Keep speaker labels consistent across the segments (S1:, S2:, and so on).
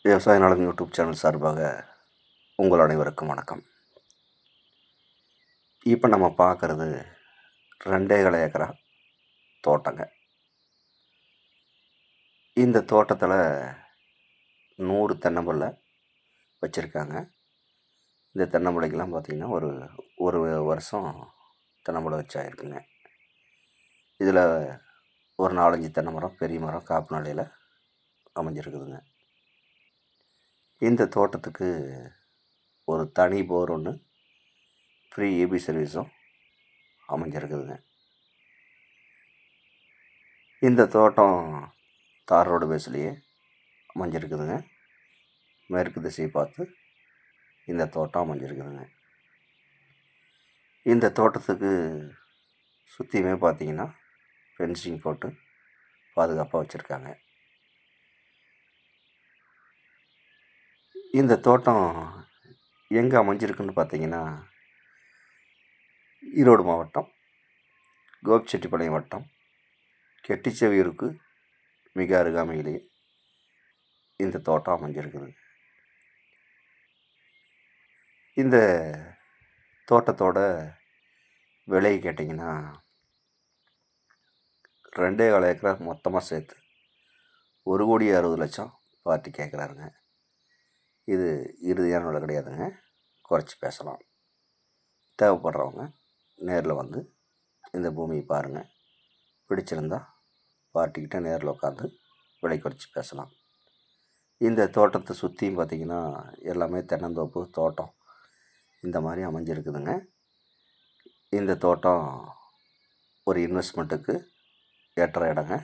S1: விவசாய நலம் YouTube channel சார்பாக உங்கள் அனைவருக்கும் வணக்கம். இப்போ நம்ம பார்க்குறது 2.5 ஏக்கரா தோட்டங்க. இந்த தோட்டத்தில் 100 தென்னம்பிள்ளை வச்சுருக்காங்க. இந்த தென்னம்பிள்ளைக்கெல்லாம் பார்த்திங்கன்னா ஒரு ஒரு வருஷம் தென்னம்பிள்ளை வச்சாயிருக்குங்க. இதில் ஒரு 4-5 தென்னை மரம், பெரிய மரம் காப்பு நிலையில் அமைஞ்சிருக்குதுங்க. இந்த தோட்டத்துக்கு ஒரு தனி போர் ஒன்று, ஃப்ரீ ஏபி சர்வீஸும் அமைஞ்சிருக்குதுங்க. இந்த தோட்டம் தார் ரோடு பேஸ்லேயே அமைஞ்சிருக்குதுங்க. மேற்கு திசையை பார்த்து இந்த தோட்டம் அமைஞ்சிருக்குதுங்க. இந்த தோட்டத்துக்கு சுற்றியுமே பார்த்திங்கன்னா ஃபென்சிங் போட்டு பாதுகாப்பாக வச்சுருக்காங்க. இந்த தோட்டம் எங்கே அமைஞ்சிருக்குன்னு பார்த்திங்கன்னா ஈரோடு மாவட்டம் கோபிச்செட்டிப்பாளையம் வட்டம் கெட்டிச்செவியூருக்கு மிக அருகாமையிலேயே இந்த தோட்டம் அமைஞ்சிருக்குது. இந்த தோட்டத்தோட விலை கேட்டிங்கன்னா 2.25 ஏக்கரா மொத்தமாக சேர்த்து 1,60,00,000 பார்ட்டி கேட்குறாருங்க. இது இறுதியான விலை கிடையாதுங்க, குறைச்சி பேசலாம். தேவைப்படுறவங்க நேரில் வந்து இந்த பூமியை பாருங்கள். பிடிச்சிருந்தா பார்ட்டிக்கிட்ட நேரில் உட்காந்து விலை குறைச்சி பேசலாம். இந்த தோட்டத்தை சுற்றியும் பார்த்திங்கன்னா எல்லாமே தென்னந்தோப்பு தோட்டம் இந்த மாதிரி அமைஞ்சிருக்குதுங்க. இந்த தோட்டம் ஒரு இன்வெஸ்ட்மெண்ட்டுக்கு ஏற்ற இடங்க.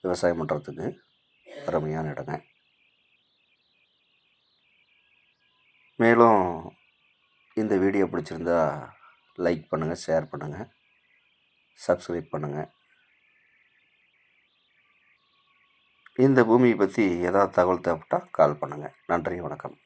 S1: விவசாயம் பண்ணுறதுக்கு அருமையான இடங்க. மேலும் இந்த வீடியோ பிடிச்சிருந்தா லைக் பண்ணுங்கள், ஷேர் பண்ணுங்கள், சப்ஸ்கிரைப் பண்ணுங்கள். இந்த பூமியை பற்றி ஏதாவது தகவல் தேவைப்பட்டால் கால் பண்ணுங்கள். நன்றி, வணக்கம்.